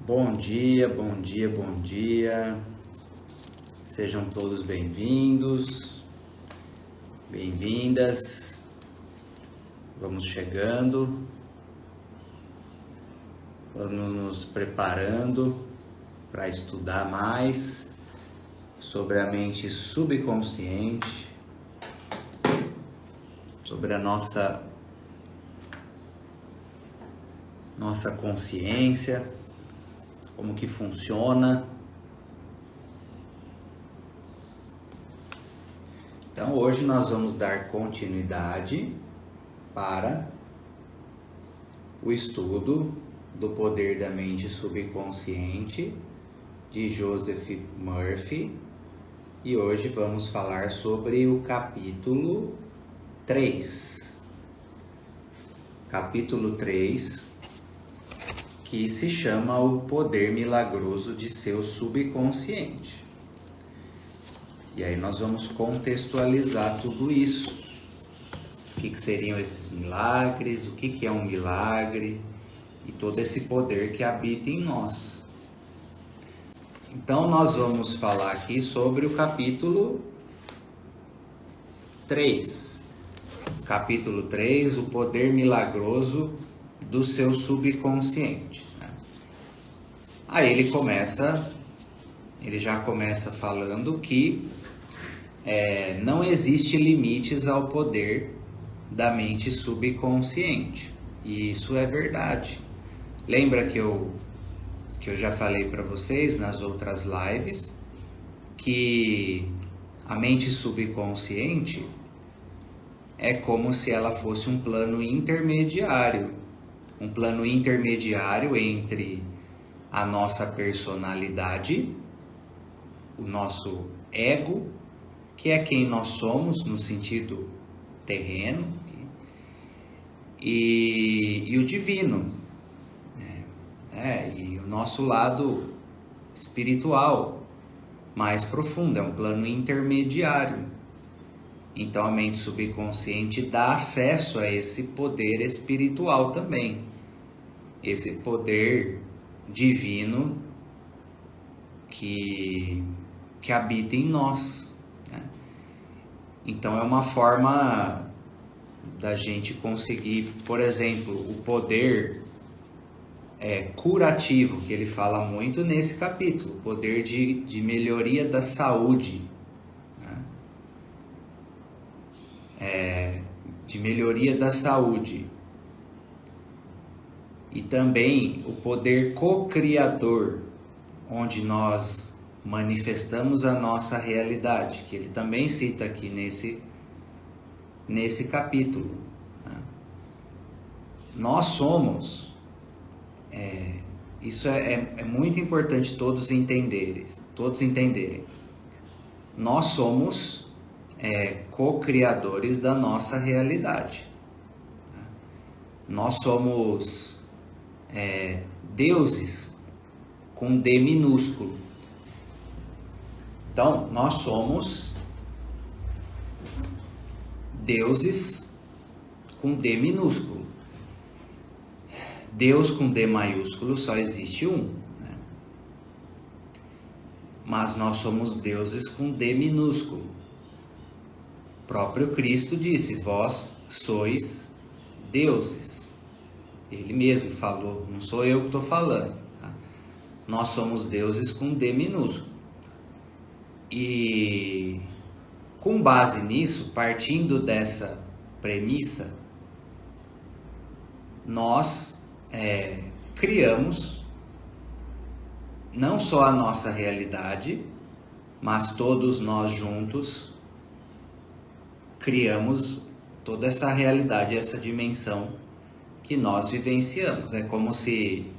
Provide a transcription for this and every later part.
Bom dia, bom dia, bom dia. Sejam todos bem-vindos, bem-vindas. Vamos chegando, vamos nos preparando para estudar mais sobre a mente subconsciente, sobre a nossa consciência, como que funciona. Então hoje nós vamos dar continuidade para o estudo do poder da mente subconsciente de Joseph Murphy, e hoje vamos falar sobre o capítulo 3. Capítulo 3, que se chama O Poder Milagroso de Seu Subconsciente. E aí nós vamos contextualizar tudo isso. O que seriam esses milagres, o que é um milagre e todo esse poder que habita em nós. Então nós vamos falar aqui sobre o capítulo 3. Capítulo 3, O Poder Milagroso do Seu Subconsciente. Aí ele já começa falando que não existe limites ao poder da mente subconsciente. E isso é verdade. Lembra que eu já falei para vocês nas outras lives que a mente subconsciente é como se ela fosse um plano intermediário entre a nossa personalidade, o nosso ego, que é quem nós somos no sentido terreno, e o divino, e o nosso lado espiritual mais profundo, é um plano intermediário. Então a mente subconsciente dá acesso a esse poder espiritual também, esse poder divino que habita em nós, né? Então é uma forma da gente conseguir, por exemplo, o poder curativo, que ele fala muito nesse capítulo, o poder de melhoria da saúde, de melhoria da saúde, e também o poder co-criador, onde nós manifestamos a nossa realidade, que ele também cita aqui nesse capítulo. Nós somos, isso é muito importante todos entenderem. Nós somos co-criadores da nossa realidade. Nós somos deuses com D minúsculo. Então, nós somos deuses com D minúsculo. Deus com D maiúsculo só existe um, né? Mas nós somos deuses com D minúsculo. O próprio Cristo disse: vós sois deuses. Ele mesmo falou, não sou eu que estou falando, tá? Nós somos deuses com D minúsculo. E com base nisso, partindo dessa premissa, nós criamos não só a nossa realidade, mas todos nós juntos criamos toda essa realidade, essa dimensão que nós vivenciamos. É como se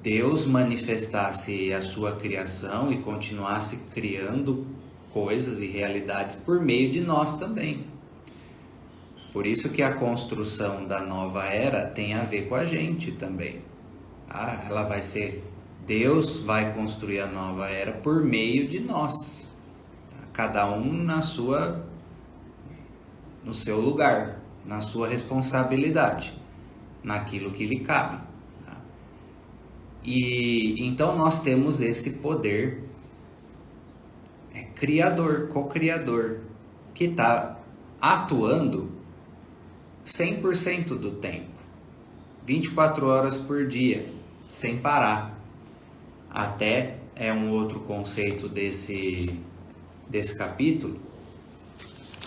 Deus manifestasse a sua criação e continuasse criando coisas e realidades por meio de nós também. Por isso que a construção da nova era tem a ver com a gente também. Ela vai ser, Deus vai construir a nova era por meio de nós. Cada um no seu lugar, na sua responsabilidade, naquilo que lhe cabe. E então nós temos esse poder criador, co-criador, que está atuando 100% do tempo, 24 horas por dia, sem parar. Até é um outro conceito desse capítulo,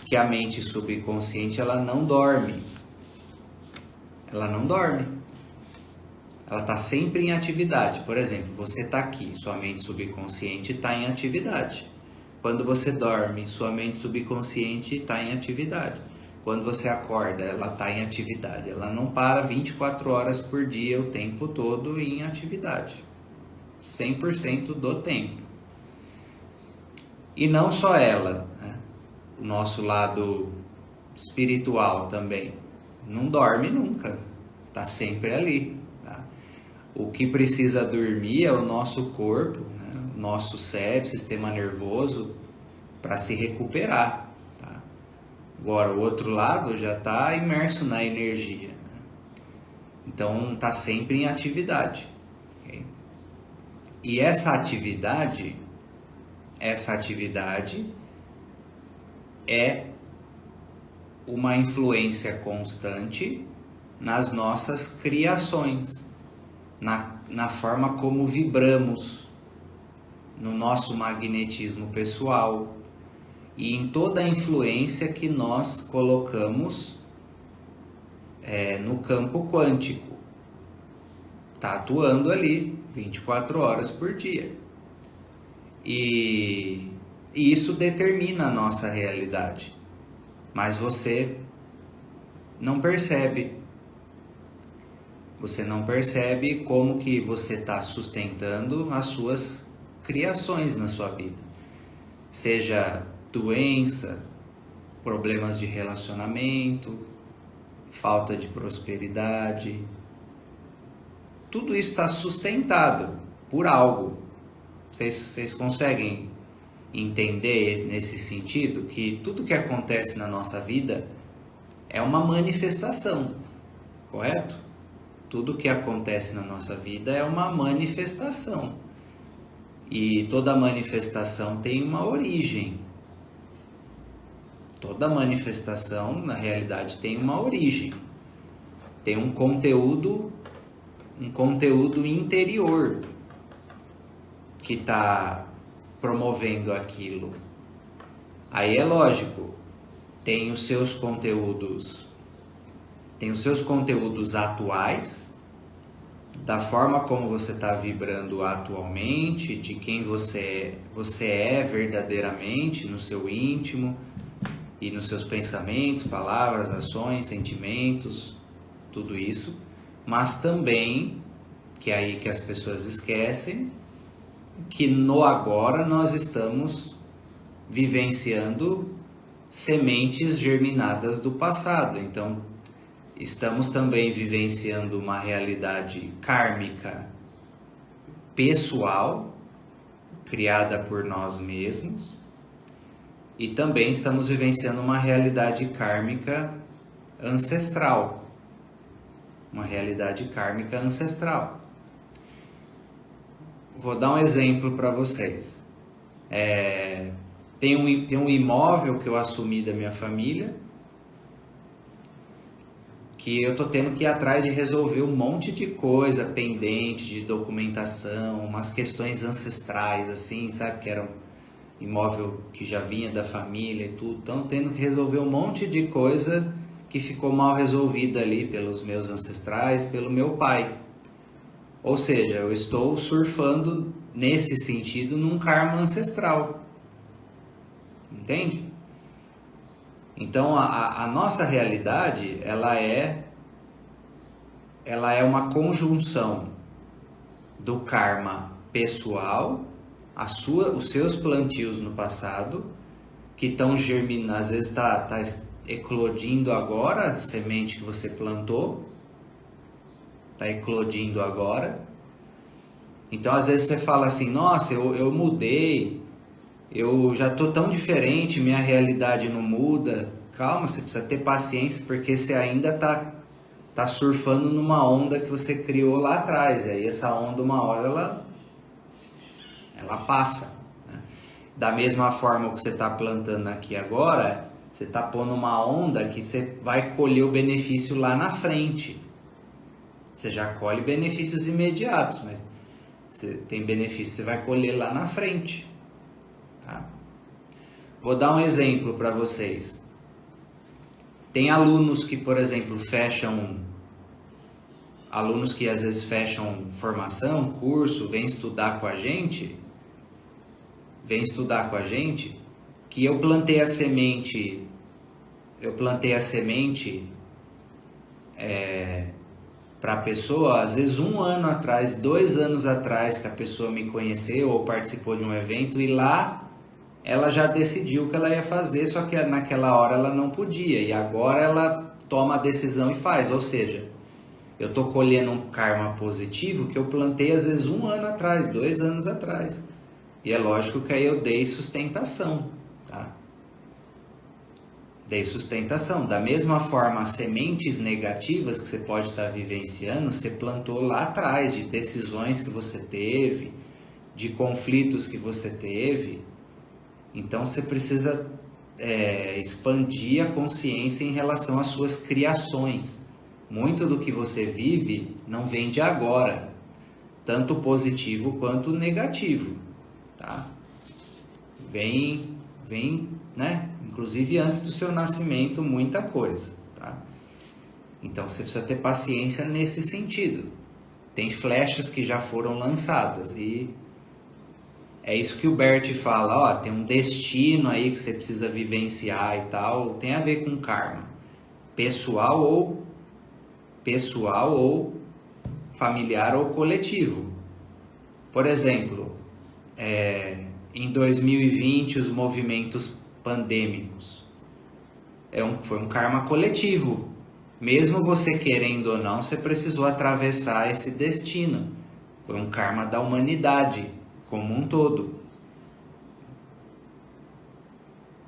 que a mente subconsciente ela não dorme. Ela não dorme. Ela está sempre em atividade. Por exemplo, você está aqui, sua mente subconsciente está em atividade. Quando você dorme, sua mente subconsciente está em atividade. Quando você acorda, ela está em atividade. Ela não para 24 horas por dia, o tempo todo em atividade. 100% do tempo. E não só ela, né? O nosso lado espiritual também. Não dorme nunca. Está sempre ali. Tá? O que precisa dormir é o nosso corpo, né? O nosso cérebro, sistema nervoso, para se recuperar. Tá? Agora, o outro lado já está imerso na energia. Né? Então, está sempre em atividade. Okay? E essa atividade é uma influência constante nas nossas criações, na forma como vibramos, no nosso magnetismo pessoal e em toda a influência que nós colocamos no campo quântico. Está atuando ali 24 horas por dia. E isso determina a nossa realidade. Mas você não percebe. Você não percebe como que você está sustentando as suas criações na sua vida. Seja doença, problemas de relacionamento, falta de prosperidade. Tudo isso está sustentado por algo. Vocês conseguem entender nesse sentido que tudo que acontece na nossa vida é uma manifestação, correto? Tudo que acontece na nossa vida é uma manifestação. E toda manifestação tem uma origem. Toda manifestação, na realidade, tem uma origem. Tem um conteúdo interior que está promovendo aquilo. Aí é lógico, tem os seus conteúdos atuais, da forma como você está vibrando atualmente, de quem você é verdadeiramente no seu íntimo e nos seus pensamentos, palavras, ações, sentimentos, tudo isso, mas também, que é aí que as pessoas esquecem, que no agora nós estamos vivenciando sementes germinadas do passado. Então, estamos também vivenciando uma realidade kármica pessoal, criada por nós mesmos, e também estamos vivenciando uma realidade kármica ancestral. Uma realidade kármica ancestral. Vou dar um exemplo para vocês. Tem um imóvel que eu assumi da minha família, que eu tô tendo que ir atrás de resolver um monte de coisa pendente, de documentação, umas questões ancestrais, assim, sabe? Que era um imóvel que já vinha da família e tudo. Então, tendo que resolver um monte de coisa que ficou mal resolvida ali pelos meus ancestrais, pelo meu pai. Ou seja, eu estou surfando nesse sentido num karma ancestral. Entende? Então a nossa realidade ela é uma conjunção do karma pessoal, os seus plantios no passado, que estão germinando, às vezes está eclodindo agora, a semente que você plantou, está eclodindo agora. Então às vezes você fala assim, nossa, eu mudei, eu já estou tão diferente, minha realidade não muda. Calma, você precisa ter paciência, porque você ainda está tá surfando numa onda que você criou lá atrás. E aí essa onda, uma hora, ela passa. Né? Da mesma forma que você está plantando aqui agora, você está pondo uma onda que você vai colher o benefício lá na frente. Você já colhe benefícios imediatos, mas você tem benefício que você vai colher lá na frente. Tá? Vou dar um exemplo para vocês. Tem alunos que, por exemplo, alunos que às vezes fecham formação, curso, vêm estudar com a gente, que eu plantei a semente para a pessoa, às vezes 1 ano atrás, 2 anos atrás, que a pessoa me conheceu ou participou de um evento, e lá ela já decidiu o que ela ia fazer, só que naquela hora ela não podia, e agora ela toma a decisão e faz. Ou seja, eu estou colhendo um karma positivo que eu plantei às vezes 1 ano atrás, 2 anos atrás. E é lógico que aí eu dei sustentação, tá? Dei sustentação. Da mesma forma, as sementes negativas que você pode estar vivenciando, você plantou lá atrás, de decisões que você teve, de conflitos que você teve. Então você precisa expandir a consciência em relação às suas criações. Muito do que você vive não vem de agora, tanto positivo quanto negativo, tá? Vem, né? Inclusive antes do seu nascimento, muita coisa, tá? Então você precisa ter paciência nesse sentido. Tem flechas que já foram lançadas e é isso que o Bert fala, ó, tem um destino aí que você precisa vivenciar e tal, tem a ver com karma, pessoal ou familiar ou coletivo. Por exemplo, em 2020 os movimentos pandêmicos foi um karma coletivo. Mesmo você querendo ou não, você precisou atravessar esse destino. Foi um karma da humanidade como um todo.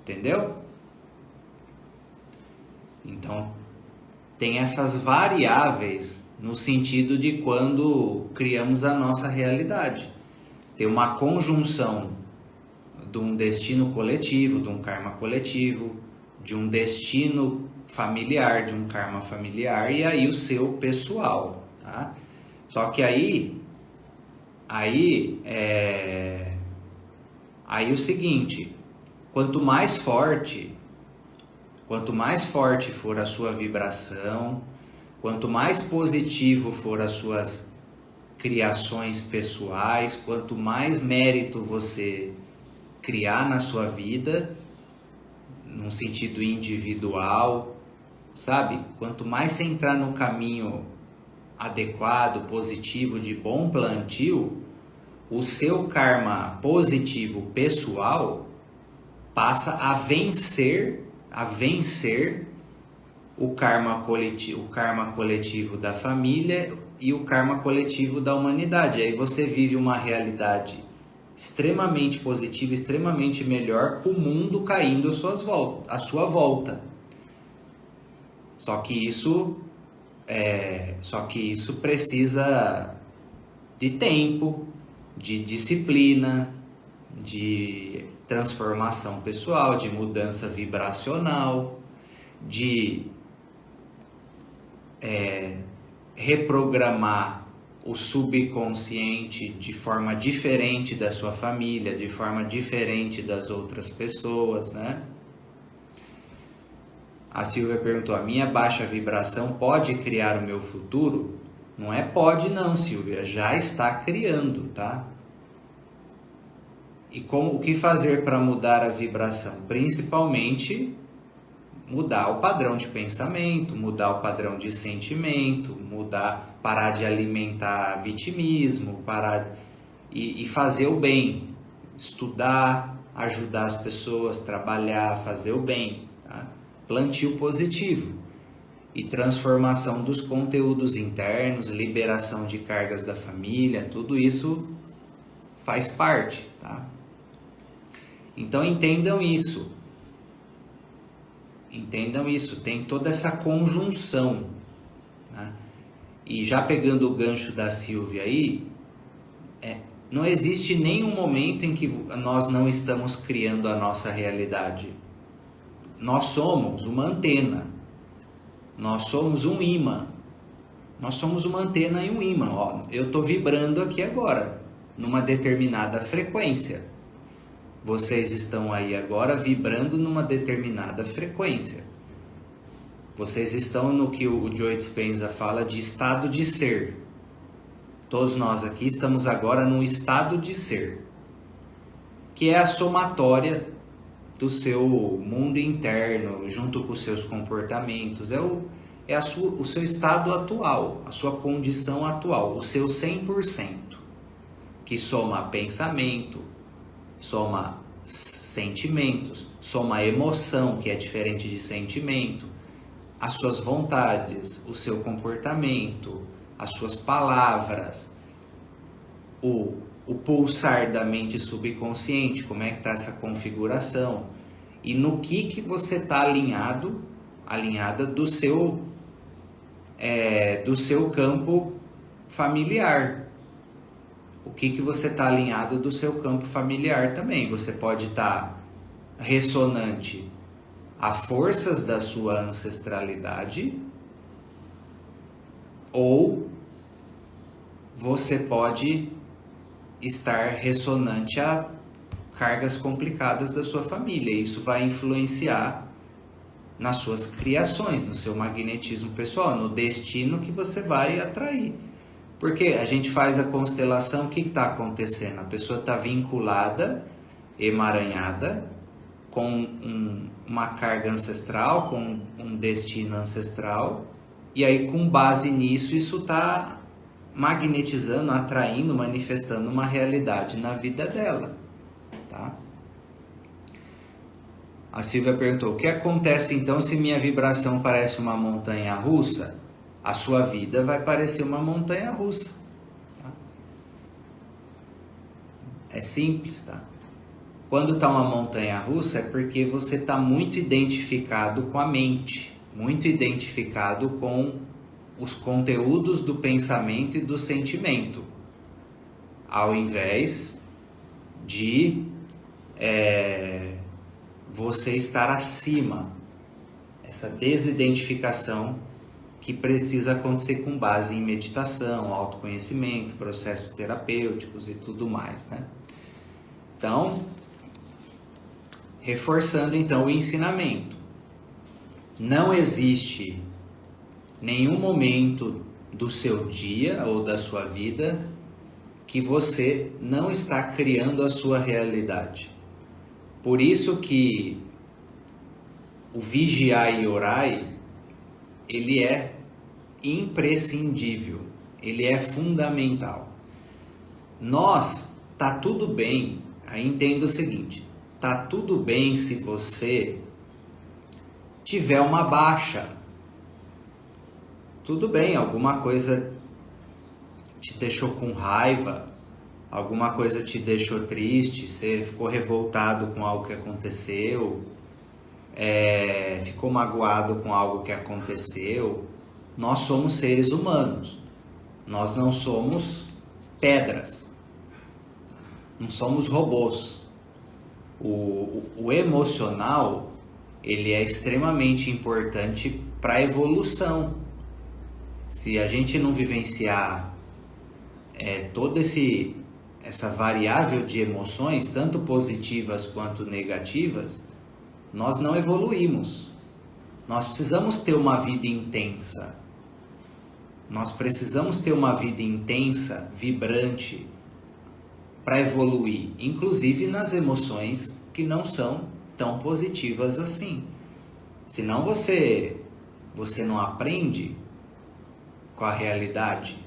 Entendeu? Então, tem essas variáveis no sentido de quando criamos a nossa realidade. Tem uma conjunção de um destino coletivo, de um karma coletivo, de um destino familiar, de um karma familiar, e aí o seu pessoal, tá? Só que aí o seguinte, quanto mais forte for a sua vibração, quanto mais positivo for as suas criações pessoais, quanto mais mérito você criar na sua vida, num sentido individual, sabe? Quanto mais você entrar no caminho adequado, positivo, de bom plantio, o seu karma positivo pessoal passa a vencer o karma coletivo da família e o karma coletivo da humanidade. Aí você vive uma realidade extremamente positiva, extremamente melhor, com o mundo caindo à sua volta. Só que isso precisa de tempo, de disciplina, de transformação pessoal, de mudança vibracional, de reprogramar o subconsciente de forma diferente da sua família, de forma diferente das outras pessoas, né? A Silvia perguntou, a minha baixa vibração pode criar o meu futuro? Não é pode não, Silvia, já está criando, tá? E o que fazer para mudar a vibração? Principalmente mudar o padrão de pensamento, mudar o padrão de sentimento, parar de alimentar vitimismo, e fazer o bem, estudar, ajudar as pessoas, trabalhar, fazer o bem, tá? Plantio positivo e transformação dos conteúdos internos, liberação de cargas da família, tudo isso faz parte, tá? Então entendam isso, tem toda essa conjunção, né? E já pegando o gancho da Silvia aí, não existe nenhum momento em que nós não estamos criando a nossa realidade. Nós somos uma antena, nós somos um imã, nós somos uma antena e um imã. Ó, eu estou vibrando aqui agora, numa determinada frequência. Vocês estão aí agora vibrando numa determinada frequência. Vocês estão no que o Joe Dispenza fala de estado de ser. Todos nós aqui estamos agora num estado de ser, que é a somatória do seu mundo interno, junto com os seus comportamentos. O seu estado atual, a sua condição atual, o seu 100%, que soma pensamento, soma sentimentos, soma emoção, que é diferente de sentimento, as suas vontades, o seu comportamento, as suas palavras, o pulsar da mente subconsciente, como é que está essa configuração, e no que você está alinhada do seu campo familiar. O que você está alinhado do seu campo familiar também. Você pode estar ressonante a forças da sua ancestralidade, ou você pode estar ressonante a cargas complicadas da sua família. Isso vai influenciar nas suas criações, no seu magnetismo pessoal, no destino que você vai atrair. Porque a gente faz a constelação, o que está acontecendo? A pessoa está vinculada, emaranhada, com uma carga ancestral, com um destino ancestral, e aí com base nisso, isso está magnetizando, atraindo, manifestando uma realidade na vida dela, tá? A Silvia perguntou, o que acontece então se minha vibração parece uma montanha russa? A sua vida vai parecer uma montanha russa, tá? É simples, tá? Quando está uma montanha russa é porque você está muito identificado com a mente, muito identificado com os conteúdos do pensamento e do sentimento, ao invés de você estar acima, essa desidentificação que precisa acontecer com base em meditação, autoconhecimento, processos terapêuticos e tudo mais, né? Então, reforçando então o ensinamento, não existe nenhum momento do seu dia ou da sua vida que você não está criando a sua realidade. Por isso que o vigiai e orai, ele é imprescindível, ele é fundamental. Tá tudo bem, aí entenda o seguinte, tá tudo bem se você tiver uma baixa. Tudo bem, alguma coisa te deixou com raiva, alguma coisa te deixou triste, você ficou revoltado com algo que aconteceu, ficou magoado com algo que aconteceu. Nós somos seres humanos, nós não somos pedras, não somos robôs. O emocional, ele é extremamente importante para a evolução. Se a gente não vivenciar toda essa variável de emoções, tanto positivas quanto negativas, nós não evoluímos. Nós precisamos ter uma vida intensa. Nós precisamos ter uma vida intensa, vibrante, para evoluir, inclusive nas emoções que não são tão positivas assim. Senão você não aprende com a realidade.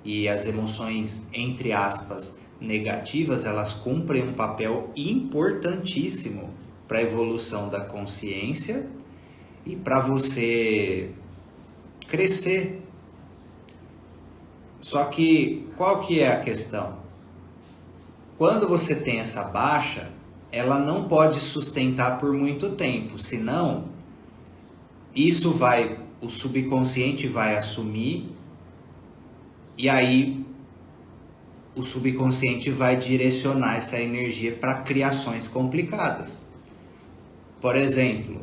E as emoções, entre aspas, negativas, elas cumprem um papel importantíssimo para a evolução da consciência e para você crescer. Só que qual que é a questão? Quando você tem essa baixa, ela não pode sustentar por muito tempo, senão o subconsciente vai assumir E aí o subconsciente vai direcionar essa energia para criações complicadas. Por exemplo,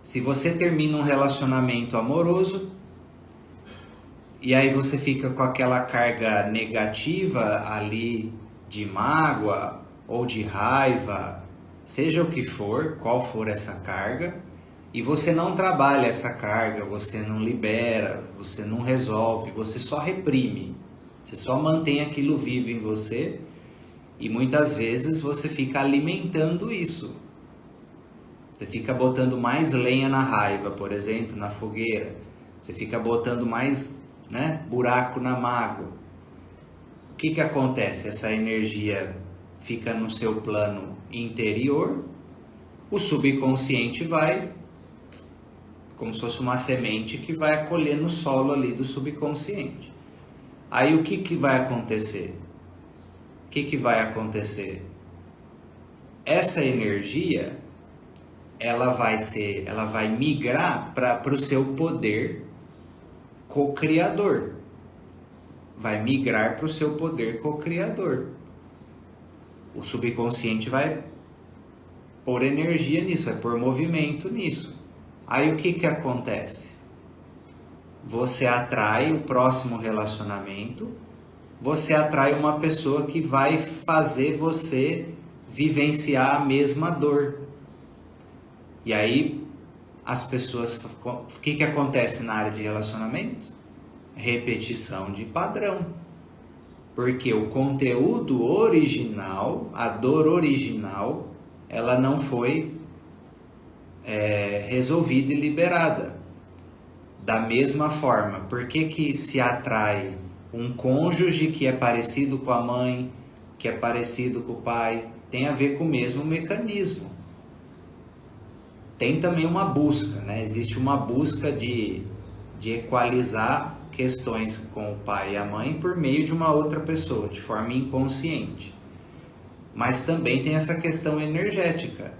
se você termina um relacionamento amoroso e aí você fica com aquela carga negativa ali de mágoa ou de raiva, seja o que for, qual for essa carga, e você não trabalha essa carga, você não libera, você não resolve, você só reprime, você só mantém aquilo vivo em você, e muitas vezes você fica alimentando isso. Você fica botando mais lenha na raiva, por exemplo, na fogueira. Você fica botando mais, buraco na mágoa. O que acontece? Essa energia fica no seu plano interior, o subconsciente vai, como se fosse uma semente que vai acolher no solo ali do subconsciente. Aí o que vai acontecer? O que vai acontecer? Essa energia, ela vai migrar para o seu poder co-criador. Vai migrar para o seu poder co-criador. O subconsciente vai pôr energia nisso, vai pôr movimento nisso. Aí o que acontece? Você atrai o próximo relacionamento, você atrai uma pessoa que vai fazer você vivenciar a mesma dor. E aí as pessoas, o que acontece na área de relacionamentos? Repetição de padrão. Porque o conteúdo original, a dor original, ela não foi resolvida e liberada. Da mesma forma, por que se atrai um cônjuge que é parecido com a mãe, que é parecido com o pai? Tem a ver com o mesmo mecanismo. Tem também uma busca, Existe uma busca de equalizar questões com o pai e a mãe por meio de uma outra pessoa, de forma inconsciente. Mas também tem essa questão energética,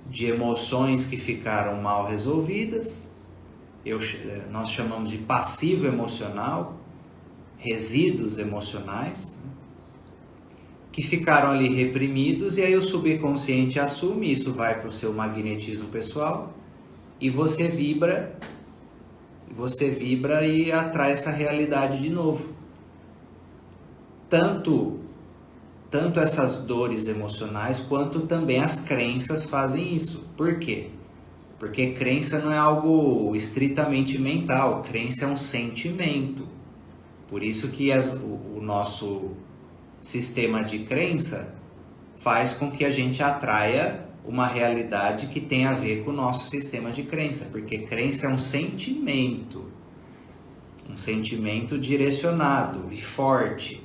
de emoções que ficaram mal resolvidas, nós chamamos de passivo emocional, resíduos emocionais, que ficaram ali reprimidos, e aí o subconsciente assume, isso vai para o seu magnetismo pessoal, e você vibra e atrai essa realidade de novo. Tanto essas dores emocionais, quanto também as crenças fazem isso. Por quê? Porque crença não é algo estritamente mental, crença é um sentimento. Por isso que o nosso sistema de crença faz com que a gente atraia uma realidade que tem a ver com o nosso sistema de crença, porque crença é um sentimento direcionado e forte.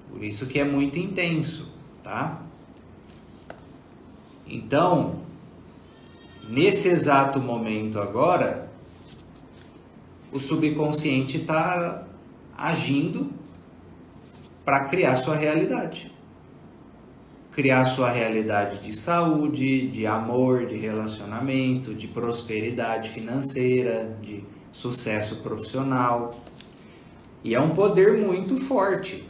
Por isso que é muito intenso, tá? Então, nesse exato momento agora, o subconsciente está agindo para criar sua realidade. Criar sua realidade de saúde, de amor, de relacionamento, de prosperidade financeira, de sucesso profissional. E é um poder muito forte.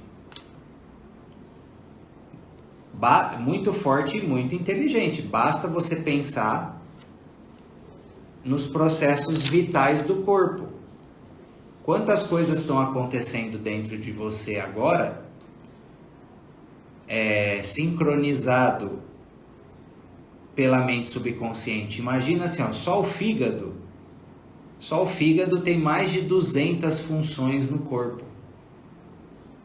Muito forte e muito inteligente. Basta você pensar nos processos vitais do corpo. Quantas coisas estão acontecendo dentro de você agora, sincronizado pela mente subconsciente? Imagina assim, só o fígado tem mais de 200 funções no corpo.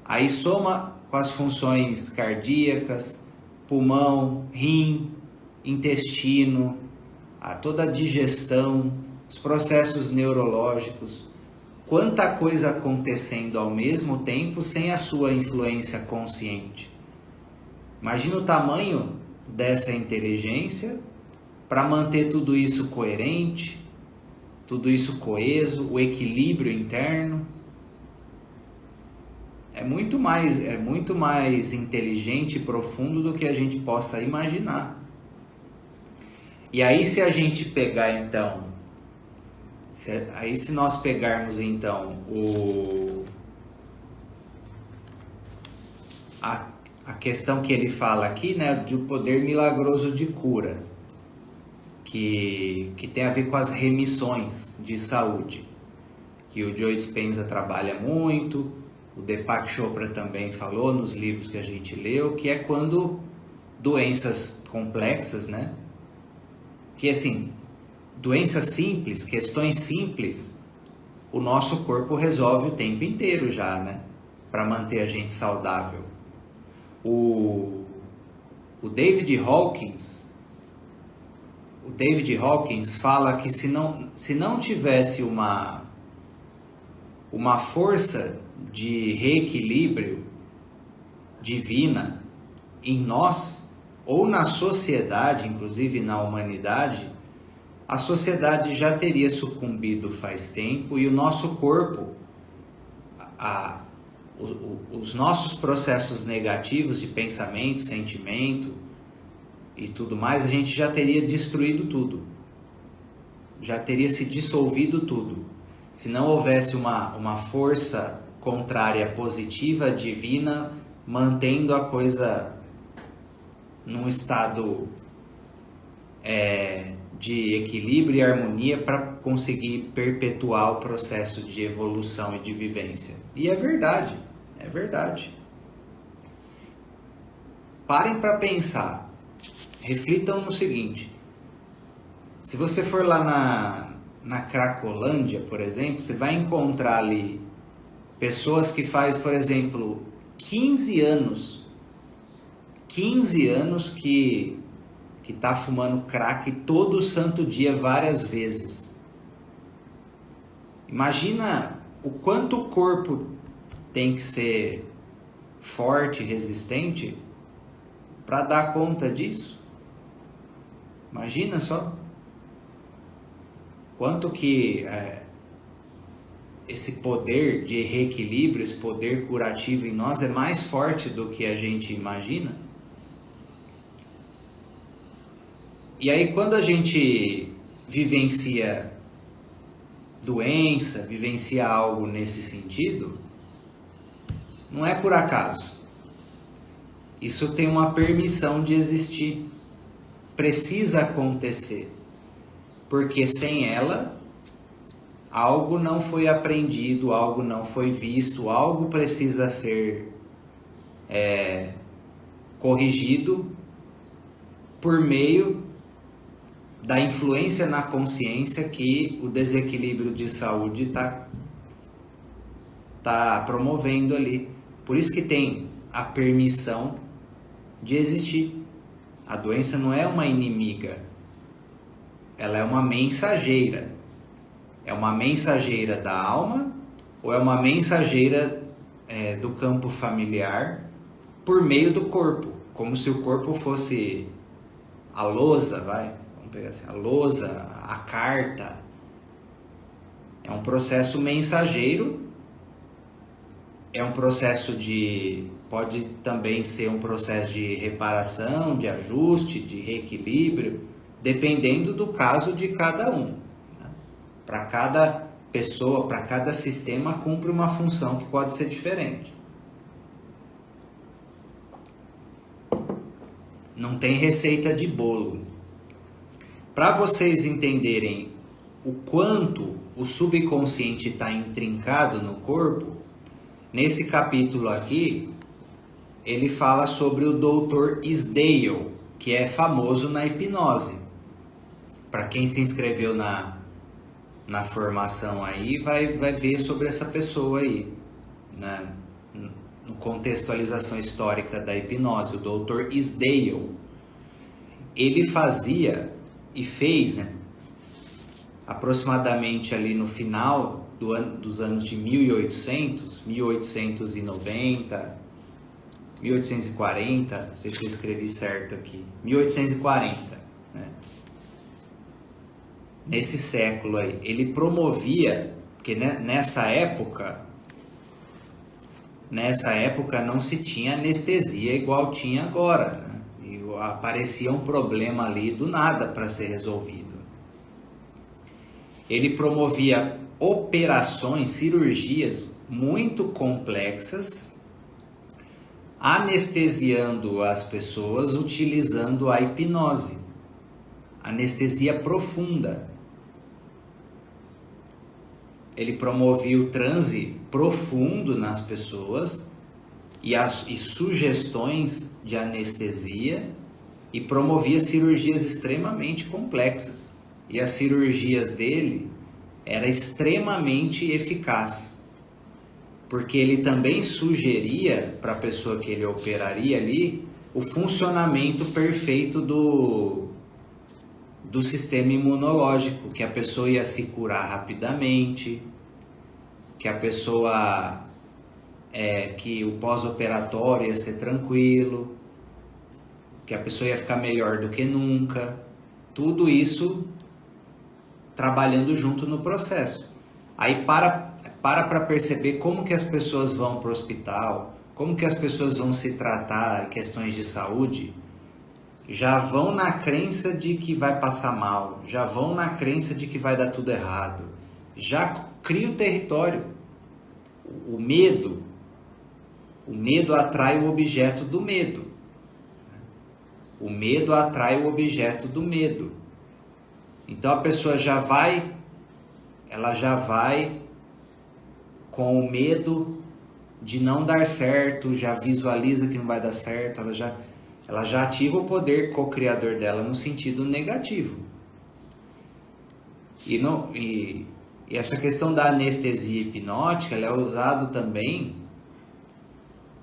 Aí soma com as funções cardíacas, pulmão, rim, intestino, toda a digestão, os processos neurológicos. Quanta coisa acontecendo ao mesmo tempo sem a sua influência consciente. Imagina o tamanho dessa inteligência para manter tudo isso coerente, tudo isso coeso, o equilíbrio interno. É muito mais inteligente e profundo do que a gente possa imaginar. E aí, se a gente pegar então, Aí se nós pegarmos então a questão que ele fala aqui, né, do poder milagroso de cura, que tem a ver com as remissões de saúde, que o Joe Dispenza trabalha muito, o Deepak Chopra também falou nos livros que a gente leu, que é quando doenças complexas, né, que assim, doenças simples, questões simples, o nosso corpo resolve o tempo inteiro já, né, para manter a gente saudável. O David Hawkins fala que se não tivesse uma força de reequilíbrio divina em nós, ou na sociedade, inclusive na humanidade, a sociedade já teria sucumbido faz tempo e o nosso corpo, os nossos processos negativos de pensamento, sentimento e tudo mais, a gente já teria destruído tudo. Já teria se dissolvido tudo. Se não houvesse uma força contrária positiva, divina, mantendo a coisa num estado de equilíbrio e harmonia para conseguir perpetuar o processo de evolução e de vivência. E é verdade. É verdade. Parem para pensar. Reflitam no seguinte. Se você for lá na Cracolândia, por exemplo, você vai encontrar ali pessoas que faz, por exemplo, 15 anos que tá fumando crack todo santo dia, várias vezes. Imagina o quanto o corpo tem que ser forte, resistente para dar conta disso. Imagina só quanto que esse poder de reequilíbrio, esse poder curativo em nós é mais forte do que a gente imagina. E aí quando a gente vivencia doença, vivencia algo nesse sentido, não é por acaso. Isso tem uma permissão de existir. Precisa acontecer. Porque sem ela, algo não foi aprendido, algo não foi visto, algo precisa ser corrigido por meio da influência na consciência que o desequilíbrio de saúde está promovendo ali. Por isso que tem a permissão de existir. A doença não é uma inimiga, ela é uma mensageira. É uma mensageira da alma ou é uma mensageira do campo familiar por meio do corpo, como se o corpo fosse a lousa, vamos pegar assim, a lousa, a carta. É um processo mensageiro, é um processo pode também ser um processo de reparação, de ajuste, de reequilíbrio, dependendo do caso de cada um. Para cada pessoa, para cada sistema, cumpre uma função que pode ser diferente. Não tem receita de bolo. Para vocês entenderem o quanto o subconsciente está intrincado no corpo, nesse capítulo aqui, ele fala sobre o Dr. Isdale, que é famoso na hipnose. Para quem se inscreveu na formação aí, vai ver sobre essa pessoa aí, na contextualização histórica da hipnose, o Dr. Isdale. Ele fazia e fez, né, aproximadamente ali no final dos anos de 1800, 1890, 1840, não sei se eu escrevi certo aqui, 1840, né? Nesse século aí, ele promovia, porque nessa época não se tinha anestesia igual tinha agora, né? E aparecia um problema ali do nada para ser resolvido. Ele promovia operações, cirurgias muito complexas, anestesiando as pessoas utilizando a hipnose, anestesia profunda. Ele promovia o transe profundo nas pessoas e sugestões de anestesia, e promovia cirurgias extremamente complexas. E as cirurgias dele era extremamente eficaz, porque ele também sugeria para a pessoa que ele operaria ali o funcionamento perfeito do sistema imunológico, que a pessoa ia se curar rapidamente, que a pessoa que o pós-operatório ia ser tranquilo, que a pessoa ia ficar melhor do que nunca. Tudo isso trabalhando junto no processo. Aí para perceber como que as pessoas vão para o hospital, como que as pessoas vão se tratar em questões de saúde, já vão na crença de que vai passar mal, já vão na crença de que vai dar tudo errado, já cria o território. O medo atrai o objeto do medo. O medo atrai o objeto do medo. Então a pessoa ela já vai com o medo de não dar certo, já visualiza que não vai dar certo, ela já ativa o poder co-criador dela no sentido negativo. E essa questão da anestesia hipnótica, ela é usada também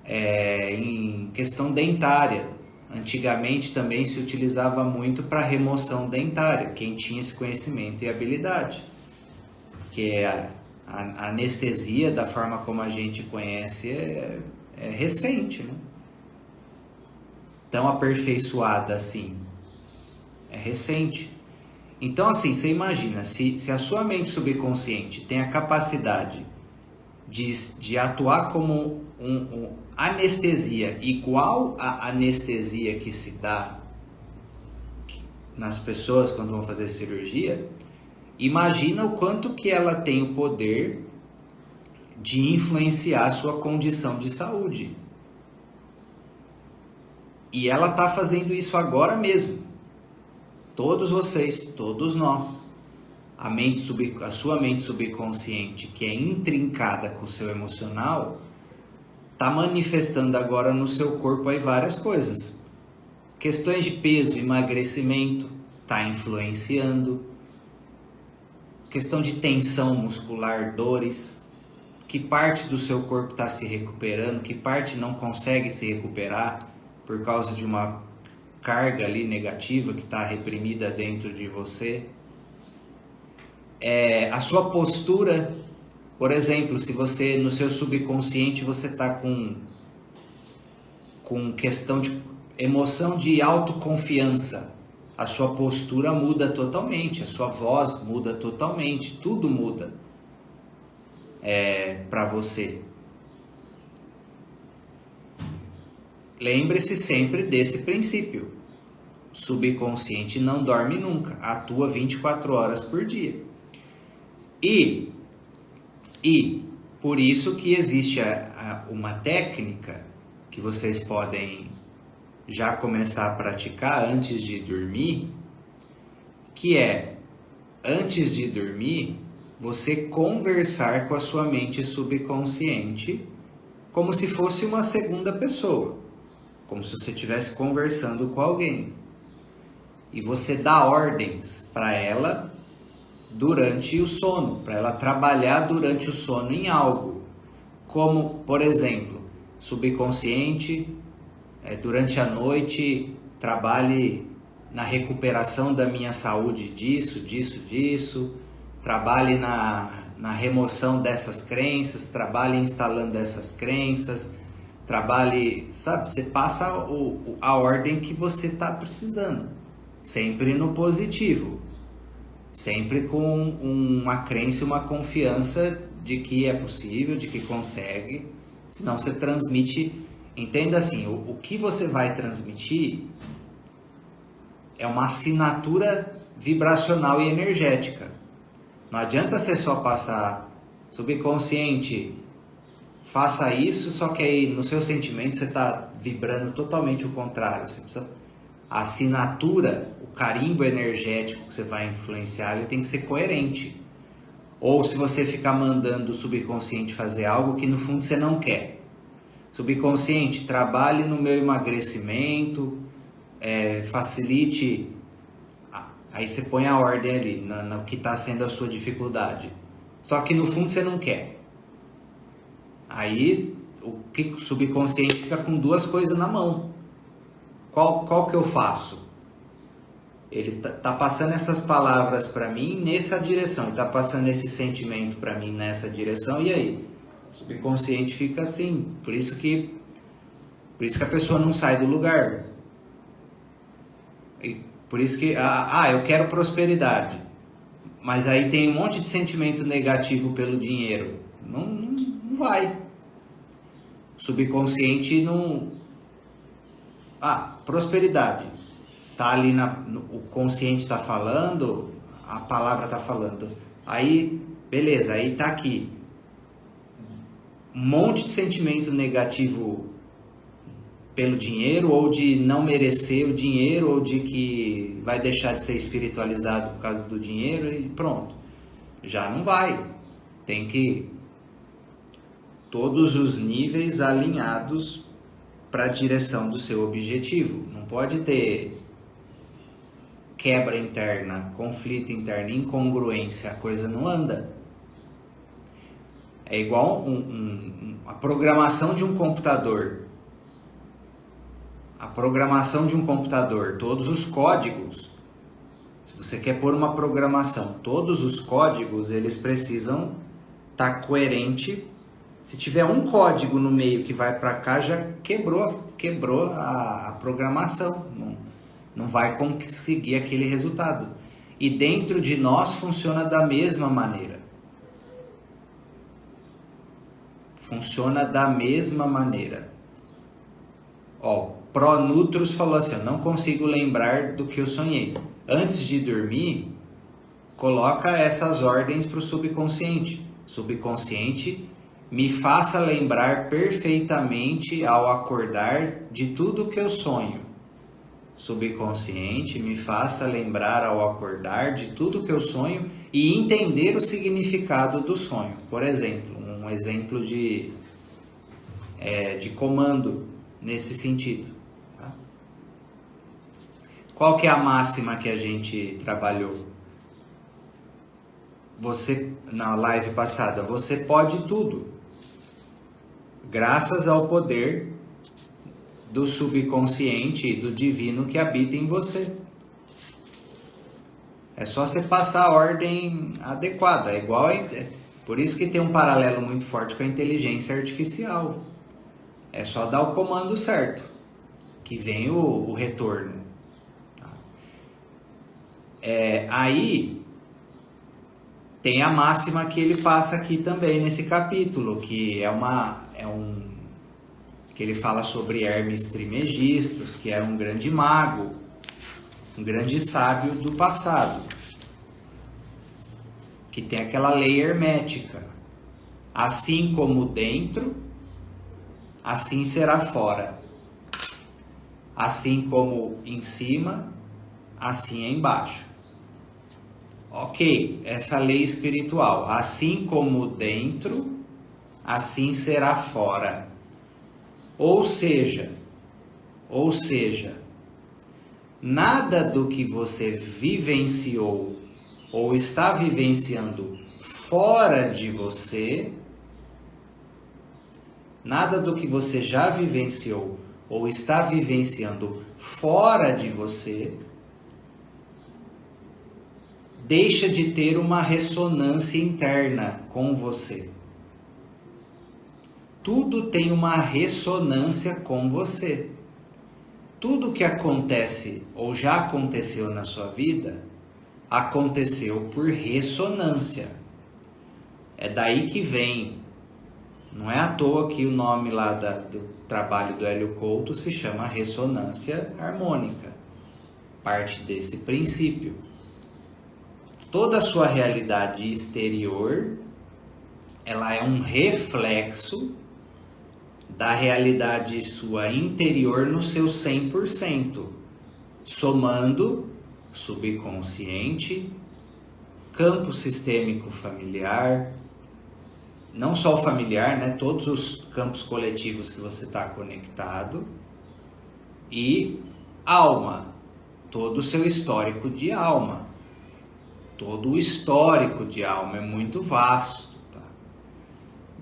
em questão dentária. Antigamente também se utilizava muito para remoção dentária, quem tinha esse conhecimento e habilidade. Porque a anestesia, da forma como a gente conhece, é recente, né? Tão aperfeiçoada assim. É recente. Então, assim, você imagina, se a sua mente subconsciente tem a capacidade de atuar como anestesia igual à anestesia que se dá nas pessoas quando vão fazer cirurgia, imagina o quanto que ela tem o poder de influenciar a sua condição de saúde. E ela está fazendo isso agora mesmo. Todos vocês, todos nós. A sua mente subconsciente, que é intrincada com o seu emocional, está manifestando agora no seu corpo aí várias coisas. Questões de peso, emagrecimento, está influenciando. Questão de tensão muscular, dores. Que parte do seu corpo está se recuperando, que parte não consegue se recuperar por causa de uma carga ali negativa que está reprimida dentro de você. A sua postura, por exemplo, se você no seu subconsciente você está com questão de emoção de autoconfiança, a sua postura muda totalmente, a sua voz muda totalmente, tudo muda para você. Lembre-se sempre desse princípio. O subconsciente não dorme nunca, atua 24 horas por dia. E por isso que existe uma técnica que vocês podem já começar a praticar antes de dormir, que é, antes de dormir, você conversar com a sua mente subconsciente como se fosse uma segunda pessoa, como se você estivesse conversando com alguém. E você dá ordens para ela durante o sono, para ela trabalhar durante o sono em algo, como, por exemplo, subconsciente, durante a noite, trabalhe na recuperação da minha saúde disso, trabalhe na remoção dessas crenças, trabalhe instalando essas crenças, trabalhe, sabe, você passa a ordem que você está precisando, sempre no positivo. Sempre com uma crença e uma confiança de que é possível, de que consegue. Senão você transmite, entenda assim, o que você vai transmitir é uma assinatura vibracional e energética. Não adianta você só passar subconsciente, faça isso, só que aí no seu sentimento você está vibrando totalmente o contrário. Você precisa, a assinatura, o carimbo energético que você vai influenciar, ele tem que ser coerente. Ou se você ficar mandando o subconsciente fazer algo que no fundo você não quer. Subconsciente, trabalhe no meu emagrecimento, facilite. Aí você põe a ordem ali, no que está sendo a sua dificuldade. Só que no fundo você não quer. Aí o subconsciente fica com duas coisas na mão. Qual que eu faço? Ele tá passando essas palavras para mim nessa direção, ele tá passando esse sentimento para mim nessa direção, e aí? O subconsciente fica assim, por isso que a pessoa não sai do lugar. E por isso que, eu quero prosperidade, mas aí tem um monte de sentimento negativo pelo dinheiro. Não vai. O subconsciente não... prosperidade. Tá ali, o consciente está falando, a palavra está falando. Aí, beleza, aí tá aqui. Um monte de sentimento negativo pelo dinheiro, ou de não merecer o dinheiro, ou de que vai deixar de ser espiritualizado por causa do dinheiro, e pronto. Já não vai. Tem que todos os níveis alinhados para a direção do seu objetivo. Não pode ter quebra interna, conflito interno, incongruência, a coisa não anda. É igual a programação de um computador. A programação de um computador, todos os códigos, se você quer pôr uma programação, todos os códigos, eles precisam estar coerente. Se tiver um código no meio que vai para cá, já quebrou a programação. Não vai conseguir aquele resultado. E dentro de nós funciona da mesma maneira. Funciona da mesma maneira. Pronutros falou assim, eu não consigo lembrar do que eu sonhei. Antes de dormir, coloca essas ordens para o subconsciente. Subconsciente, me faça lembrar perfeitamente ao acordar de tudo que eu sonho. Subconsciente, me faça lembrar ao acordar de tudo que eu sonho e entender o significado do sonho. Por exemplo, um exemplo de comando nesse sentido. Tá? Qual que é a máxima que a gente trabalhou? Você, na live passada, você pode tudo, graças ao poder do subconsciente e do divino que habita em você. É só você passar a ordem adequada. Por isso que tem um paralelo muito forte com a inteligência artificial. É só dar o comando certo, que vem o retorno. Tá? Aí tem a máxima que ele passa aqui também nesse capítulo, que que ele fala sobre Hermes Trismegisto, que era um grande mago, um grande sábio do passado, que tem aquela lei hermética. Assim como dentro, assim será fora. Assim como em cima, assim é embaixo. Ok, essa lei espiritual. Assim como dentro, assim será fora. Ou seja, nada do que você vivenciou ou está vivenciando fora de você, nada do que você já vivenciou ou está vivenciando fora de você, deixa de ter uma ressonância interna com você. Tudo tem uma ressonância com você. Tudo que acontece ou já aconteceu na sua vida, aconteceu por ressonância. É daí que vem. Não é à toa que o nome lá do trabalho do Hélio Couto se chama ressonância harmônica. Parte desse princípio. toda a sua realidade exterior, ela é um reflexo da realidade sua interior no seu 100%, somando subconsciente, campo sistêmico familiar, não só o familiar, né? Todos os campos coletivos que você está conectado, e alma, todo o seu histórico de alma. Todo o histórico de alma é muito vasto, tá?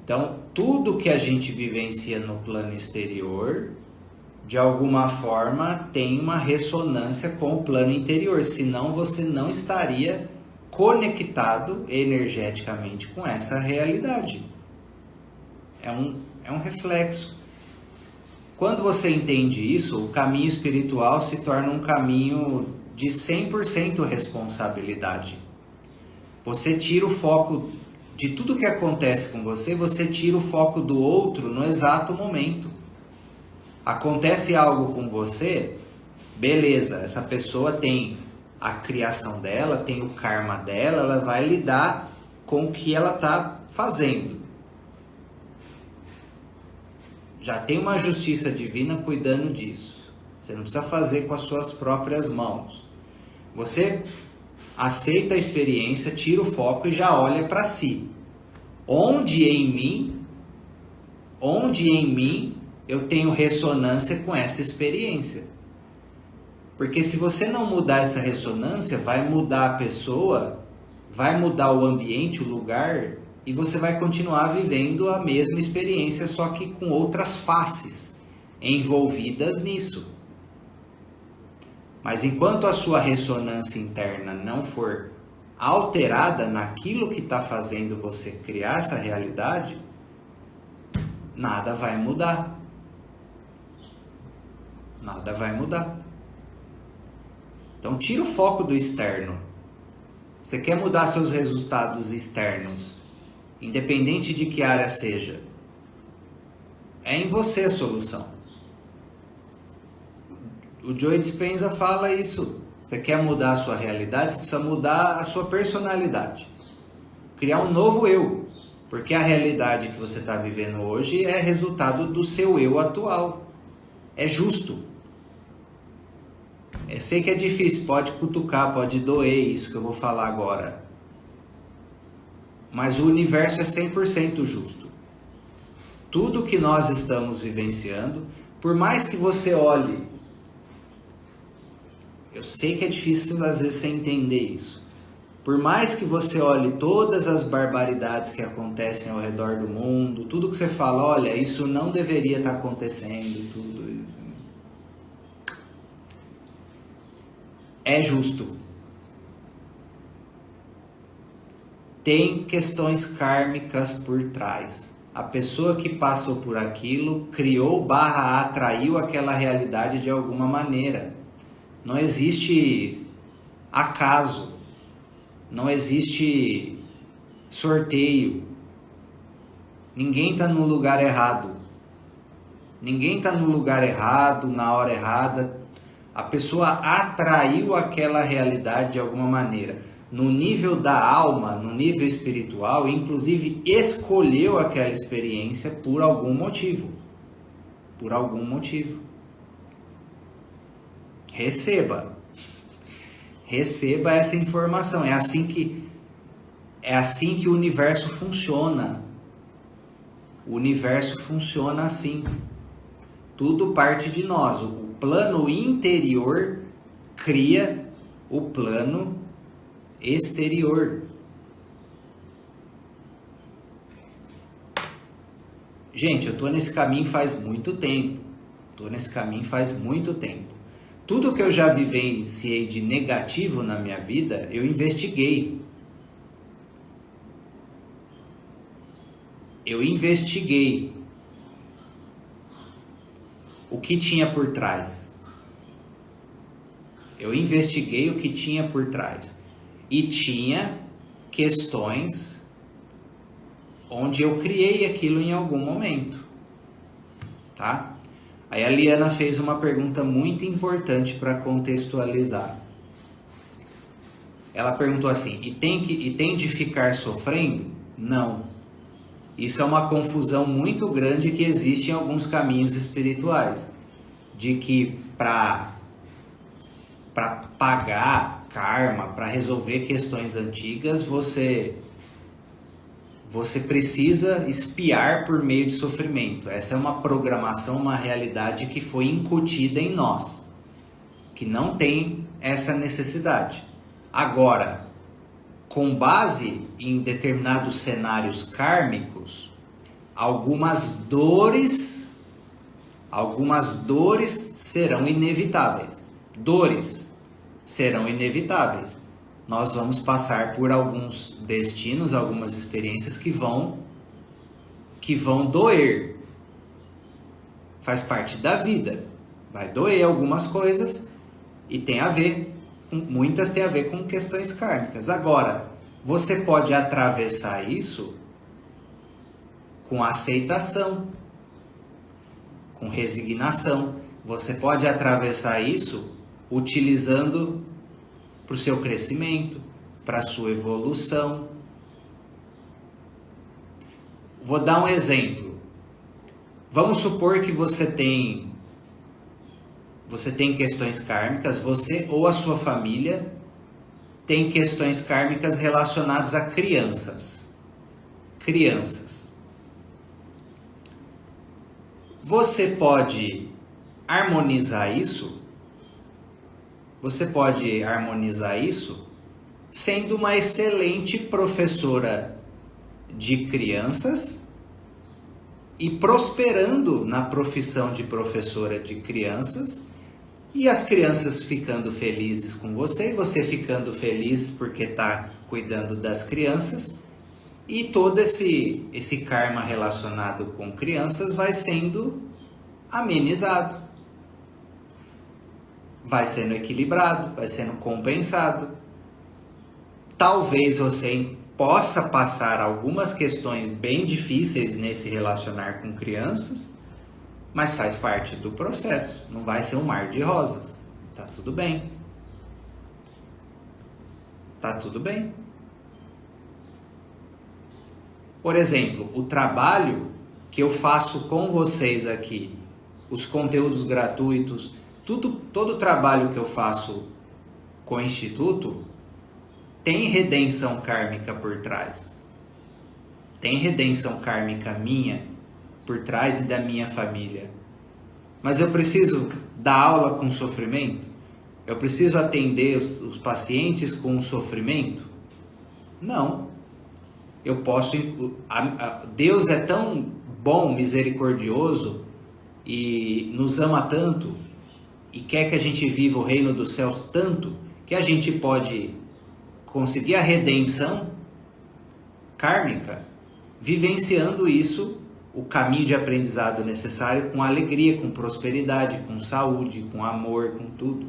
Então, tudo que a gente vivencia no plano exterior, de alguma forma, tem uma ressonância com o plano interior, senão você não estaria conectado energeticamente com essa realidade. É um reflexo. Quando você entende isso, o caminho espiritual se torna um caminho de 100% responsabilidade. Você tira o foco de tudo que acontece com você, você tira o foco do outro no exato momento. Acontece algo com você, beleza, essa pessoa tem a criação dela, tem o karma dela, ela vai lidar com o que ela está fazendo. Já tem uma justiça divina cuidando disso. Você não precisa fazer com as suas próprias mãos. Você aceita a experiência, tira o foco e já olha para si. Onde em mim eu tenho ressonância com essa experiência? Porque se você não mudar essa ressonância, vai mudar a pessoa, vai mudar o ambiente, o lugar, e você vai continuar vivendo a mesma experiência, só que com outras faces envolvidas nisso. Mas enquanto a sua ressonância interna não for alterada naquilo que está fazendo você criar essa realidade, nada vai mudar. Nada vai mudar. Então tira o foco do externo. Você quer mudar seus resultados externos, independente de que área seja, é em você a solução. O Joe Dispenza fala isso. Você quer mudar a sua realidade, você precisa mudar a sua personalidade. Criar um novo eu. Porque a realidade que você está vivendo hoje é resultado do seu eu atual. É justo. Eu sei que é difícil, pode cutucar, pode doer isso que eu vou falar agora. Mas o universo é 100% justo. Tudo que nós estamos vivenciando, por mais que você olhe, eu sei que é difícil às vezes você entender isso. Por mais que você olhe todas as barbaridades que acontecem ao redor do mundo, tudo que você fala, olha, isso não deveria estar acontecendo, tudo isso. É justo. Tem questões kármicas por trás. A pessoa que passou por aquilo criou / atraiu aquela realidade de alguma maneira. Não existe acaso. Não existe sorteio. Ninguém está no lugar errado. Ninguém está no lugar errado, na hora errada. A pessoa atraiu aquela realidade de alguma maneira. No nível da alma, no nível espiritual, inclusive escolheu aquela experiência por algum motivo. Por algum motivo. Receba. Receba essa informação. É assim que o universo funciona. O universo funciona assim. Tudo parte de nós. O plano interior cria o plano exterior. Gente, eu tô nesse caminho faz muito tempo. Tudo que eu já vivenciei de negativo na minha vida, eu investiguei. O que tinha por trás. Eu investiguei o que tinha por trás. E tinha questões onde eu criei aquilo em algum momento. Tá? Aí a Liana fez uma pergunta muito importante para contextualizar. ela perguntou assim, e tem de ficar sofrendo? Não. Isso é uma confusão muito grande que existe em alguns caminhos espirituais. De que para pagar karma, para resolver questões antigas, você precisa expiar por meio de sofrimento. Essa é uma programação, uma realidade que foi incutida em nós, que não tem essa necessidade. Agora, com base em determinados cenários kármicos, algumas dores serão inevitáveis. Dores serão inevitáveis. Nós vamos passar por alguns destinos, algumas experiências que vão doer. Faz parte da vida. Vai doer algumas coisas e muitas têm a ver com questões kármicas. Agora, você pode atravessar isso com aceitação, com resignação. Você pode atravessar isso utilizando para o seu crescimento, para a sua evolução. Vou dar um exemplo. Vamos supor que você tem questões kármicas, você ou a sua família tem questões kármicas relacionadas a crianças. Você pode harmonizar isso? Você pode harmonizar isso sendo uma excelente professora de crianças e prosperando na profissão de professora de crianças, e as crianças ficando felizes com você, e você ficando feliz porque está cuidando das crianças, e todo esse karma relacionado com crianças vai sendo amenizado, vai sendo equilibrado, vai sendo compensado. Talvez você possa passar algumas questões bem difíceis nesse relacionar com crianças, mas faz parte do processo, não vai ser um mar de rosas. Tá tudo bem. Tá tudo bem. Por exemplo, o trabalho que eu faço com vocês aqui, os conteúdos gratuitos, todo o trabalho que eu faço com o Instituto tem redenção kármica por trás. Tem redenção kármica minha por trás e da minha família. Mas eu preciso dar aula com sofrimento? Eu preciso atender os pacientes com sofrimento? Não. Eu posso... Deus é tão bom, misericordioso e nos ama tanto e quer que a gente viva o reino dos céus tanto que a gente pode conseguir a redenção kármica vivenciando isso, o caminho de aprendizado necessário, com alegria, com prosperidade, com saúde, com amor, com tudo.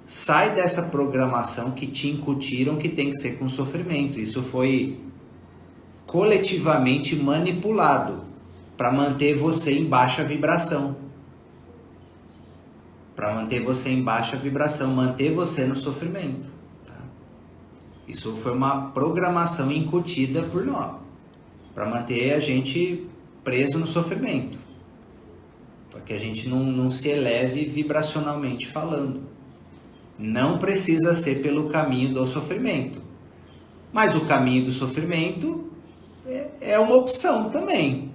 Sai dessa programação que te incutiram que tem que ser com sofrimento. Isso foi coletivamente manipulado para manter você em baixa vibração. Para manter você em baixa vibração, manter você no sofrimento. Tá? Isso foi uma programação incutida por nós, para manter a gente preso no sofrimento, para que a gente não se eleve vibracionalmente falando. Não precisa ser pelo caminho do sofrimento, mas o caminho do sofrimento é uma opção também,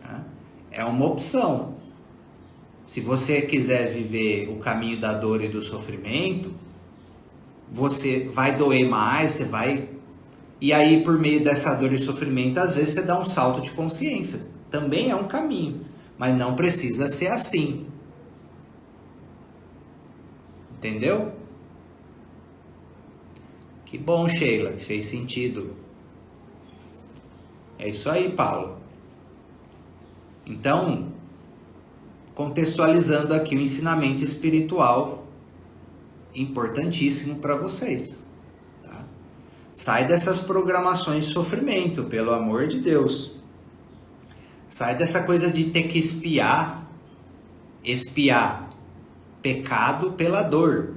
tá? É uma opção. Se você quiser viver o caminho da dor e do sofrimento, você vai doer mais, você vai... E aí, por meio dessa dor e sofrimento, às vezes você dá um salto de consciência. Também é um caminho, mas não precisa ser assim. Entendeu? Que bom, Sheila, que fez sentido. É isso aí, Paulo. Então, contextualizando aqui o ensinamento espiritual importantíssimo para vocês. Tá? Sai dessas programações de sofrimento, pelo amor de Deus. Sai dessa coisa de ter que espiar pecado pela dor.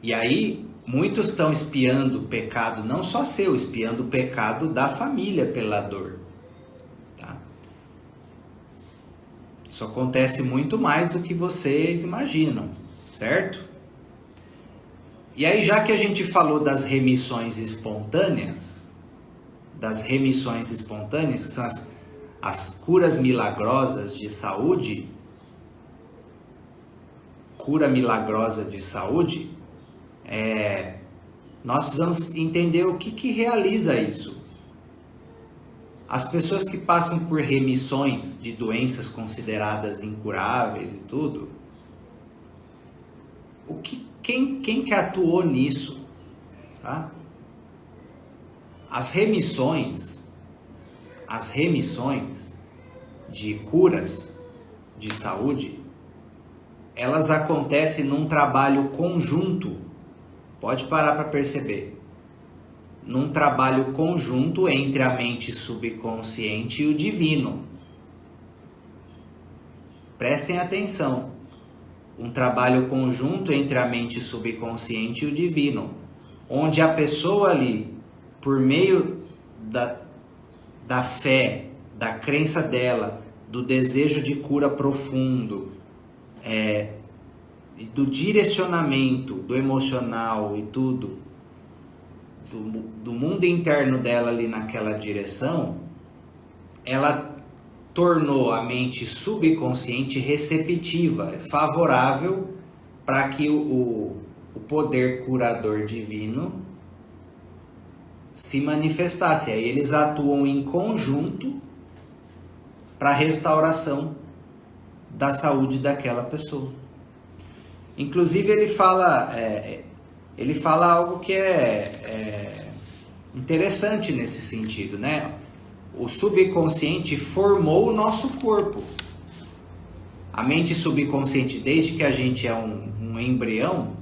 E aí, muitos estão espiando o pecado, não só seu, espiando o pecado da família pela dor. Tá? Isso acontece muito mais do que vocês imaginam, certo? E aí, já que a gente falou das remissões espontâneas, que são as curas milagrosas de saúde, cura milagrosa de saúde, nós precisamos entender o que realiza isso. As pessoas que passam por remissões de doenças consideradas incuráveis e tudo, quem que atuou nisso? Tá? As remissões de curas de saúde, elas acontecem num trabalho conjunto, pode parar para perceber, num trabalho conjunto entre a mente subconsciente e o divino. Prestem atenção, um trabalho conjunto entre a mente subconsciente e o divino, onde a pessoa ali, por meio da fé, da crença dela, do desejo de cura profundo, do direcionamento, do emocional e tudo, do mundo interno dela ali naquela direção, ela tornou a mente subconsciente receptiva, favorável para que o poder curador divino se manifestasse. Aí eles atuam em conjunto para a restauração da saúde daquela pessoa. Inclusive ele fala algo que é interessante nesse sentido, né? O subconsciente formou o nosso corpo. A mente subconsciente, desde que a gente é um embrião,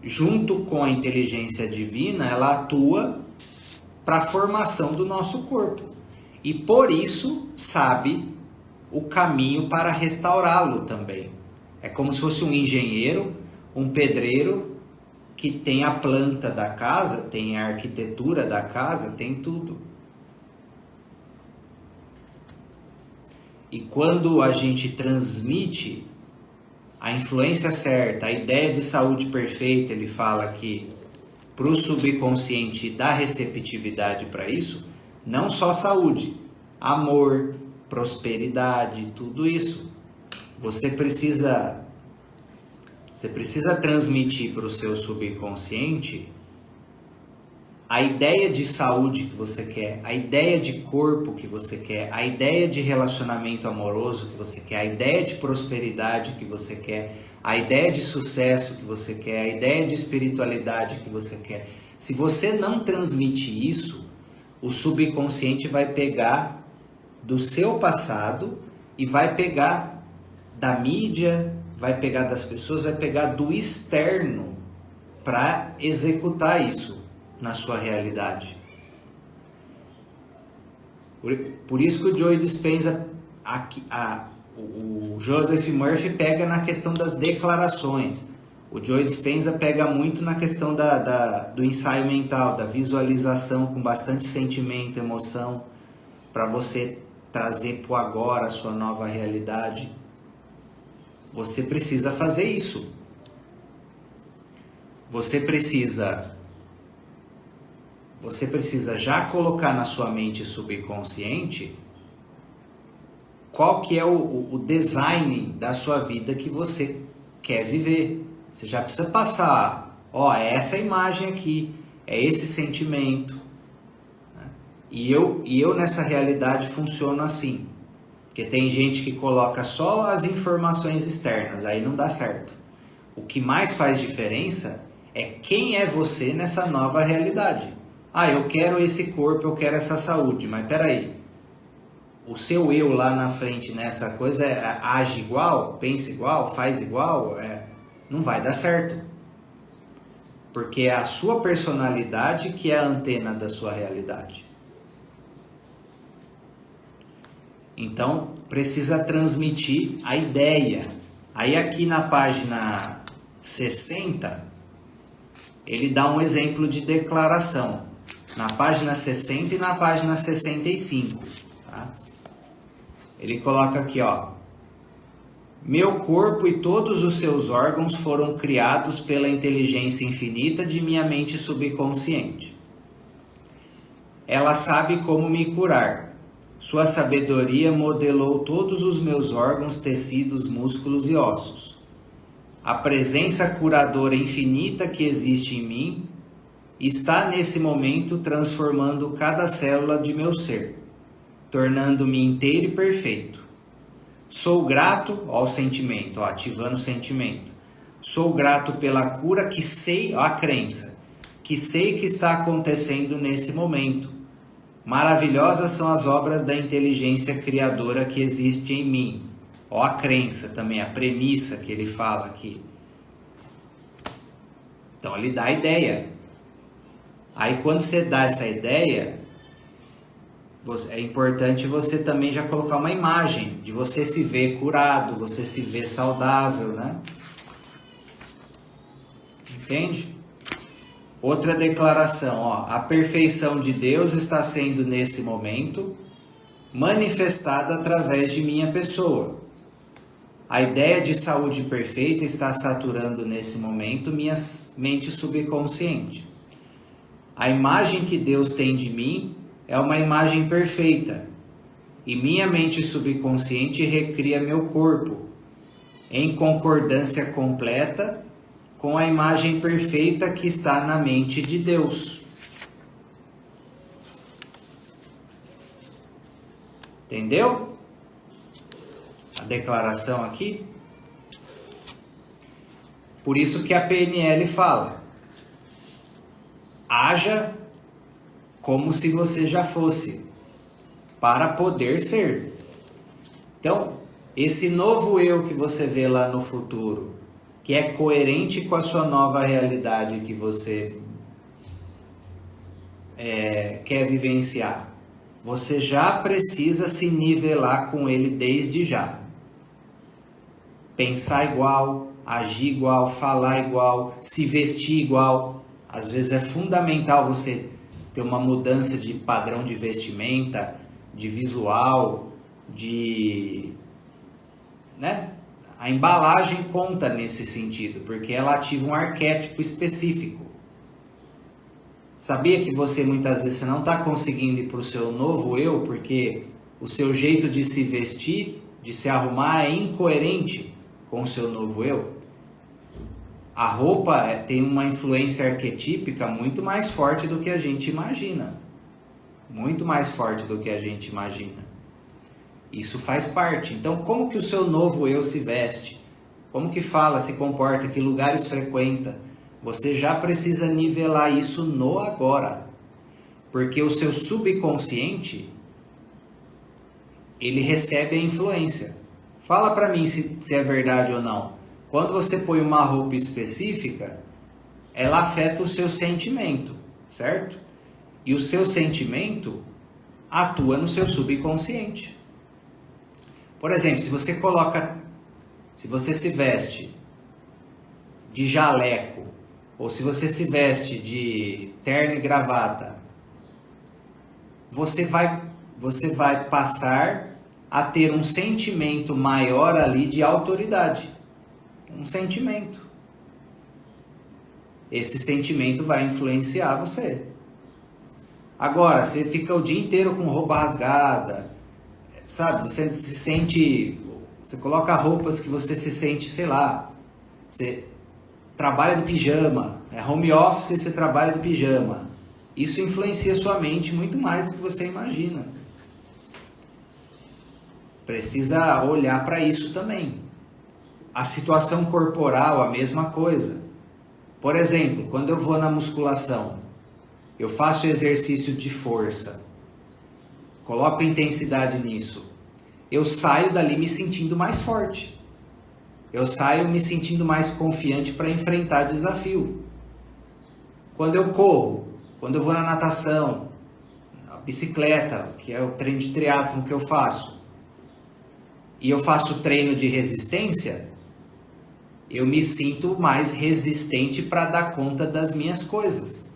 junto com a inteligência divina, ela atua para a formação do nosso corpo. E por isso sabe o caminho para restaurá-lo também. É como se fosse um engenheiro, um pedreiro, que tem a planta da casa, tem a arquitetura da casa, tem tudo. E quando a gente transmite a influência certa, a ideia de saúde perfeita, ele fala que para o subconsciente dá receptividade para isso, não só saúde, amor, prosperidade, tudo isso. Você precisa transmitir para o seu subconsciente a ideia de saúde que você quer, a ideia de corpo que você quer, a ideia de relacionamento amoroso que você quer, a ideia de prosperidade que você quer, a ideia de sucesso que você quer, a ideia de espiritualidade que você quer. Se você não transmitir isso, o subconsciente vai pegar do seu passado e vai pegar da mídia, vai pegar das pessoas, vai pegar do externo para executar isso na sua realidade. Por isso que o Joe Dispenza, o Joseph Murphy pega na questão das declarações. O Joe Dispenza pega muito na questão do ensaio mental, da visualização com bastante sentimento, emoção, para você trazer para o agora a sua nova realidade. Você precisa fazer isso. Você precisa já colocar na sua mente subconsciente qual que é o design da sua vida que você quer viver. Você já precisa passar, é essa imagem aqui, é esse sentimento. Né? E eu nessa realidade funciono assim. Porque tem gente que coloca só as informações externas, aí não dá certo. O que mais faz diferença é quem é você nessa nova realidade. Eu quero esse corpo, eu quero essa saúde, mas peraí, o seu eu lá na frente nessa coisa age igual, pensa igual, faz igual, não vai dar certo. Porque é a sua personalidade que é a antena da sua realidade. Então, precisa transmitir a ideia. Aí aqui na página 60, ele dá um exemplo de declaração na página 60 e na página 65. Tá? Ele coloca aqui, ó. Meu corpo e todos os seus órgãos foram criados pela inteligência infinita de minha mente subconsciente. Ela sabe como me curar. Sua sabedoria modelou todos os meus órgãos, tecidos, músculos e ossos. A presença curadora infinita que existe em mim está nesse momento transformando cada célula de meu ser, tornando-me inteiro e perfeito. Sou grato ao sentimento, ativando o sentimento. Sou grato pela cura que sei, a crença, que sei que está acontecendo nesse momento. Maravilhosas são as obras da inteligência criadora que existe em mim. Ó, a crença também, a premissa que ele fala aqui. Então ele dá a ideia. Aí quando você dá essa ideia, é importante você também já colocar uma imagem de você se ver curado, você se ver saudável, né? Entende? Outra declaração, ó, a perfeição de Deus está sendo nesse momento manifestada através de minha pessoa. A ideia de saúde perfeita está saturando nesse momento minha mente subconsciente. A imagem que Deus tem de mim é uma imagem perfeita, e minha mente subconsciente recria meu corpo, em concordância completa com a imagem perfeita que está na mente de Deus. Entendeu? A declaração aqui. Por isso que a PNL fala: haja como se você já fosse, para poder ser. Então, esse novo eu que você vê lá no futuro, que é coerente com a sua nova realidade que você quer vivenciar, você já precisa se nivelar com ele desde já. Pensar igual, agir igual, falar igual, se vestir igual. Às vezes é fundamental você ter uma mudança de padrão de vestimenta, de visual, né? A embalagem conta nesse sentido, porque ela ativa um arquétipo específico. Sabia que você muitas vezes não está conseguindo ir para o seu novo eu, porque o seu jeito de se vestir, de se arrumar é incoerente com o seu novo eu? A roupa tem uma influência arquetípica muito mais forte do que a gente imagina. Muito mais forte do que a gente imagina. Isso faz parte. Então, como que o seu novo eu se veste? Como que fala, se comporta, que lugares frequenta? Você já precisa nivelar isso no agora. Porque o seu subconsciente, ele recebe a influência. Fala para mim se é verdade ou não. Quando você põe uma roupa específica, ela afeta o seu sentimento, certo? E o seu sentimento atua no seu subconsciente. Por exemplo, se você se veste de jaleco, ou se você se veste de terno e gravata, você vai passar a ter um sentimento maior ali de autoridade. Um sentimento. Esse sentimento vai influenciar você. Agora, você fica o dia inteiro com roupa rasgada, sabe? Você se sente... Você coloca roupas que você se sente, sei lá... Você trabalha de pijama, é home office e você trabalha de pijama. Isso influencia sua mente muito mais do que você imagina. Precisa olhar para isso também. A situação corporal, a mesma coisa. Por exemplo, quando eu vou na musculação, eu faço exercício de força, coloco intensidade nisso, eu saio dali me sentindo mais forte. Eu saio me sentindo mais confiante para enfrentar desafio. Quando eu corro, quando eu vou na natação, na bicicleta, que é o treino de triatlon que eu faço, e eu faço treino de resistência, eu me sinto mais resistente para dar conta das minhas coisas.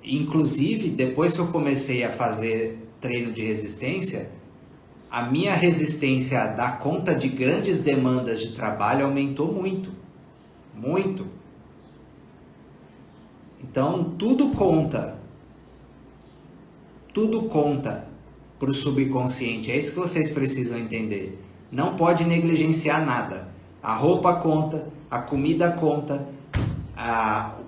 Inclusive, depois que eu comecei a fazer treino de resistência, a minha resistência a dar conta de grandes demandas de trabalho aumentou muito. Muito. Então, tudo conta. Tudo conta para o subconsciente. É isso que vocês precisam entender. Não pode negligenciar nada. A roupa conta, a comida conta,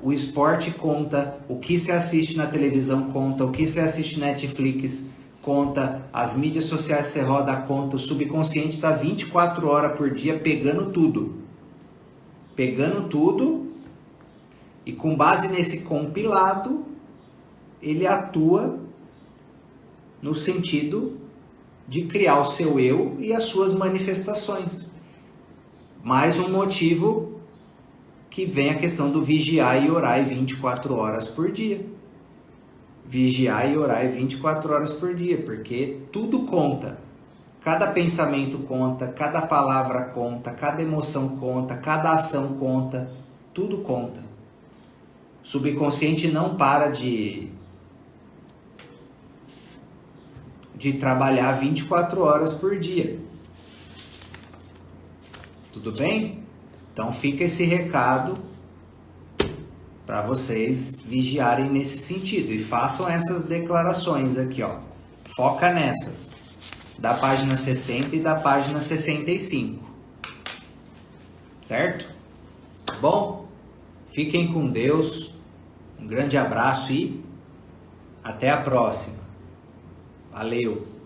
o esporte conta, o que você assiste na televisão conta, o que você assiste na Netflix conta, as mídias sociais que você roda conta. O subconsciente está 24 horas por dia pegando tudo. Pegando tudo, e com base nesse compilado, ele atua no sentido de criar o seu eu e as suas manifestações. Mais um motivo que vem a questão do vigiar e orar 24 horas por dia. Vigiar e orar 24 horas por dia, porque tudo conta. Cada pensamento conta, cada palavra conta, cada emoção conta, cada ação conta, tudo conta. O subconsciente não para de trabalhar 24 horas por dia. Tudo bem? Então fica esse recado para vocês vigiarem nesse sentido e façam essas declarações aqui, ó. Foca nessas, da página 60 e da página 65. Certo? Bom, fiquem com Deus. Um grande abraço e até a próxima. Valeu!